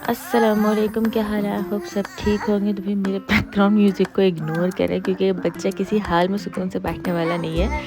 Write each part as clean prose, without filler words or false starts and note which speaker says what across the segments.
Speaker 1: अस्सलामुअलैकुम, क्या हाल है? आई होप सब ठीक होंगे। तो भी मेरे बैकग्राउंड म्यूज़िक को इग्नोर करें क्योंकि ये बच्चा किसी हाल में सुकून से बैठने वाला नहीं है।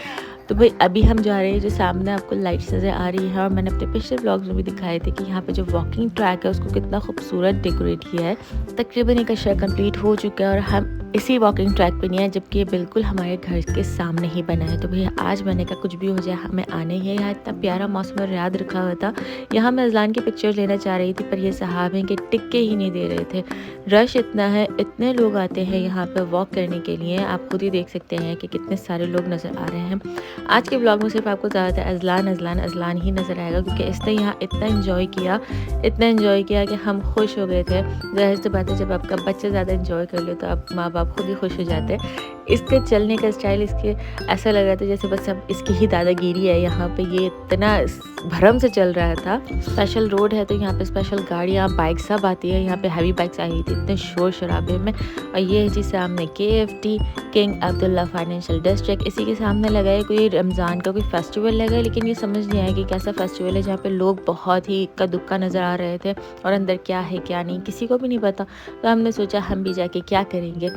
Speaker 1: तो भाई अभी हम जा रहे हैं, जो सामने आपको लाइट्स नज़र आ रही है, और मैंने अपने पिछले व्लॉग्स में भी दिखाए थे कि यहाँ पे जो वॉकिंग ट्रैक है उसको कितना खूबसूरत डेकोरेट किया है। तकरीबन एक अशरा कंप्लीट हो चुका है और हम इसी वॉकिंग ट्रैक पे नहीं है, जबकि ये बिल्कुल हमारे घर के सामने ही बना है। तो भैया आज मैंने कहा कुछ भी हो जाए हमें आने ही है। यहाँ इतना प्यारा मौसम और याद रखा हुआ था। यहाँ मैं अजलान की पिक्चर लेना चाह रही थी, पर ये साहब हैं कि टिक्के ही नहीं दे रहे थे। रश इतना है, इतने लोग आते हैं यहाँ पे वॉक करने के लिए। आप खुद ही देख सकते हैं कि कितने सारे लोग नज़र आ रहे हैं। आज के ब्लॉग में सिर्फ आपको ज़्यादातर अजलान अजलान अजलान ही नज़र आएगा, क्योंकि इसने यहाँ इतना इन्जॉय किया कि हम खुश हो गए थे। जाहिर सी बात है, जब आपका बच्चा ज़्यादा इन्जॉय कर ले तो आप माँ बाप खुद ही खुश हो जाते हैं। इसके चलने का स्टाइल, इसके ऐसा लग रहा था जैसे बस अब इसकी ही दादागिरी है। यहाँ पे ये इतना भरम से चल रहा था। स्पेशल रोड है तो यहाँ पे स्पेशल गाड़ियाँ बाइक सब आती है। यहाँ पे हैवी बाइक्स आई थी इतने शोर शराबे में। और ये है जी सामने KFT, king Abdullah financial district. इसी के सामने लगा है कोई रमज़ान का कोई फेस्टिवल लगा है, लेकिन ये समझ नहीं आया कि कैसा फेस्टिवल है, जहाँ पे लोग बहुत ही इक्का दुक्का नज़र आ रहे थे और अंदर क्या है क्या नहीं किसी को भी नहीं पता। तो हमने सोचा हम भी जाके क्या करेंगे।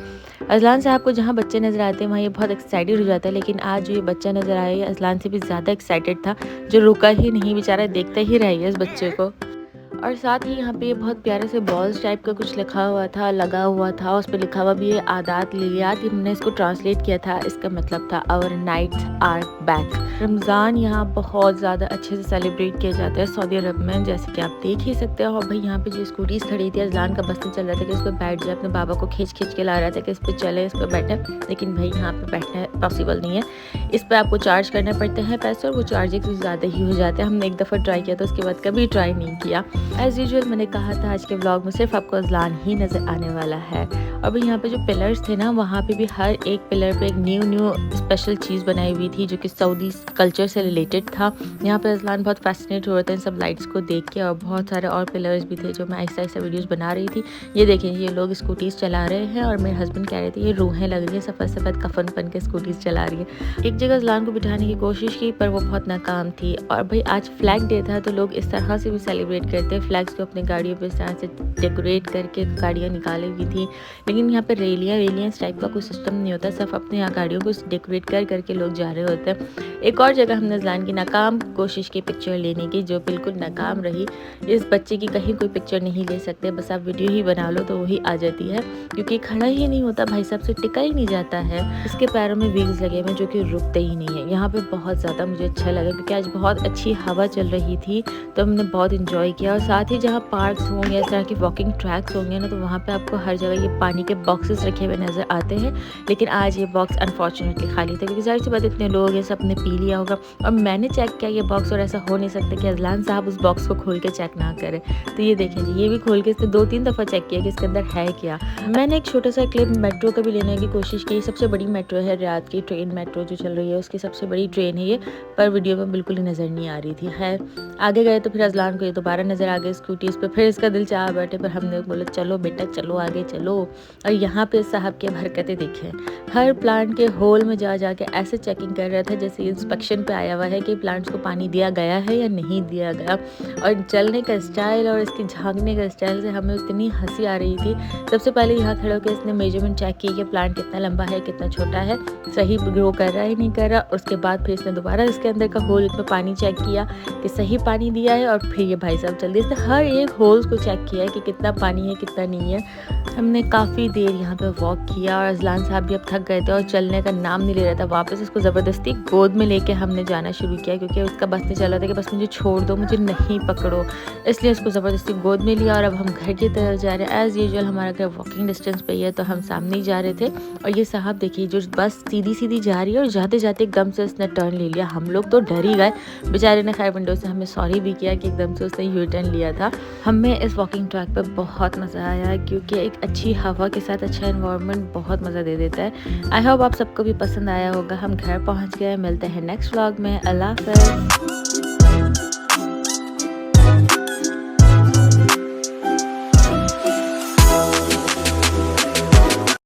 Speaker 1: अजलान साहब को जहाँ बच्चे नज़र आते हैं वहाँ ये बहुत एक्साइटेड हो जाता है, लेकिन आज जो ये बच्चा नज़र आया ये अजलान से भी ज़्यादा एक्साइटेड था, जो रुका ही नहीं, बेचारा देखता ही रह गया इस बच्चे को। और साथ ही यहाँ पे ये बहुत प्यारे से बॉल्स टाइप का कुछ लिखा हुआ था, लगा हुआ था। उस पर लिखा हुआ भी है आदात लियात। हमने इसको ट्रांसलेट किया था, इसका मतलब था our nights are back. Ramzan यहाँ बहुत ज़्यादा अच्छे से सेलिब्रेट किया जाता है सऊदी अरब में, जैसे कि आप देख ही सकते हो। और भाई यहाँ पे जो स्कूटीज़ खड़ी थी, अजलान का बस नहीं चल रहा था कि इस पर बैठ जाए। अपने बाबा को खींच के ला रहा था कि इस पर चले, इस पर बैठे, लेकिन भाई यहाँ पर बैठना पॉसिबल नहीं है। इस पर आपको चार्ज करने पड़ते हैं पैसे, और वो चार्जेस कुछ ज़्यादा ही हो जाते हैं। हमने एक दफ़ा ट्राई किया था, उसके बाद कभी ट्राई नहीं किया। एज़ यूजुअल मैंने कहा था आज के व्लॉग में सिर्फ आपको अजलान ही नज़र आने वाला है। और यहाँ पे जो पिलर्स थे ना, वहाँ पे भी हर एक पिलर पे एक न्यू स्पेशल चीज़ बनाई हुई थी जो कि सऊदी कल्चर से रिलेटेड था। यहाँ पे अजलान बहुत फैसिनेट हो रहे थे इन सब लाइट्स को देख के, और बहुत सारे और पिलर्स भी थे जो मैं ऐसा वीडियोज़ बना रही थी। ये देखें, ये लोग स्कूटीज़ चला रहे हैं और मेरे हस्बैंड कह रहे थे ये रूहें लग रही है, सफ़ेद कफन पहन के स्कूटीज़ चला रही है। एक जगह अजलान को बिठाने की कोशिश की, पर वो बहुत नाकाम थी। और भाई आज फ्लैग डे था, तो लोग इस तरह से भी सेलिब्रेट करते हैं। फ्लैग्स को अपनी गाड़ियों पे इस तरह से डेकोरेट करके गाड़ियाँ निकाली हुई थी, लेकिन यहाँ पे रेलियाँ इस टाइप का कोई सिस्टम नहीं होता। सिर्फ अपने यहाँ गाड़ियों को डेकोरेट करके लोग जा रहे होते हैं। एक और जगह हमने अजलान की नाकाम कोशिश की पिक्चर लेने की, जो बिल्कुल नाकाम रही। इस बच्चे की कहीं कोई पिक्चर नहीं ले सकते, बस आप वीडियो ही बना लो तो वही आ जाती है, क्योंकि खड़ा ही नहीं होता, भाई साहब से टिका ही नहीं जाता है। इसके पैरों में व्हील्स लगे हुए जो कि रुकते ही नहीं है। यहाँ पे बहुत ज़्यादा मुझे अच्छा लगा, क्योंकि आज बहुत अच्छी हवा चल रही थी, तो हमने बहुत इंजॉय किया। और साथ ही जहाँ पार्क्स हों या इस तरह के वॉकिंग ट्रैक्स होंगे ना, तो वहाँ पे आपको हर जगह ये पानी के बॉक्सेस रखे हुए नज़र आते हैं। लेकिन आज ये बॉक्स अनफॉर्चुनेटली खाली था, क्योंकि ज़ाहिर सी बात इतने लोग हैं, सब ने पी लिया होगा। और मैंने चेक किया ये बॉक्स, और ऐसा हो नहीं सकता कि अजलान साहब उस बॉक्स को खोल के चेक ना करें। तो ये देखें जी, ये भी खोल के इसने 2-3 दफ़ा चेक किया कि इसके अंदर है क्या। मैंने एक छोटा सा क्लिप मेट्रो का भी लेने की कोशिश की। सबसे बड़ी मेट्रो है रियाद की, ट्रेन मेट्रो जो चल रही है उसकी सबसे बड़ी ट्रेन है ये, पर वीडियो में बिल्कुल ही नज़र नहीं आ रही थी। खैर आगे गए तो फिर अजलान को ये दोबारा नज़र आ गई स्कूटीज़ पे, फिर इसका दिल चाह बैठे, पर हमने बोला चलो बेटा चलो आगे चलो। और यहाँ पे साहब की हरकतें देखें, हर प्लांट के होल में जा के ऐसे चेकिंग कर रहा था जैसे इंस्पेक्शन पे आया हुआ है कि प्लांट्स को पानी दिया गया है या नहीं दिया गया। और चलने का स्टाइल और इसकी झांकने का स्टाइल से हमें इतनी हंसी आ रही थी। सबसे पहले यहाँ खड़े होकर इसने मेजरमेंट चेक की कि प्लांट कितना लंबा है, कितना छोटा है, सही ग्रो कर रहा है नहीं कर रहा। उसके बाद फिर इसने दोबारा इसके अंदर का होल में पानी चेक किया कि सही पानी दिया है, और फिर ये भाई साहब जल्दी से हर एक होल्स को चेक किया है कि कितना पानी है कितना नहीं है। हमने काफ़ी देर यहाँ पे वॉक किया, और अजलान साहब भी अब थक गए थे और चलने का नाम नहीं ले रहा था। वापस उसको ज़बरदस्ती गोद में लेके हमने जाना शुरू किया, क्योंकि उसका बस नहीं चल रहा था कि बस मुझे छोड़ दो, मुझे नहीं पकड़ो। इसलिए उसको ज़बरदस्ती गोद में लिया, और अब हम घर की तरफ जा रहे हैं। एज़ यूजुअल हमारा घर वॉकिंग डिस्टेंस पे ही है, तो हम सामने ही जा रहे थे। और ये साहब देखिए, जो बस सीधी जा रही है और जाते जाते एकदम से उसने टर्न ले लिया। हम लोग तो डर ही गए। बेचारे ने खैर विंडो से हमें सॉरी भी किया कि एकदम से उसने यू टर्न लिया था। हमें इस वॉकिंग ट्रैक पर बहुत मज़ा आया, क्योंकि एक अच्छी हवा के साथ अच्छा एनवायरनमेंट बहुत मज़ा दे देता है। आई होप आप सबको भी पसंद आया होगा। हम घर पहुंच गए, मिलते हैं नेक्स्ट व्लॉग में। अल्लाह हाफ़िज़।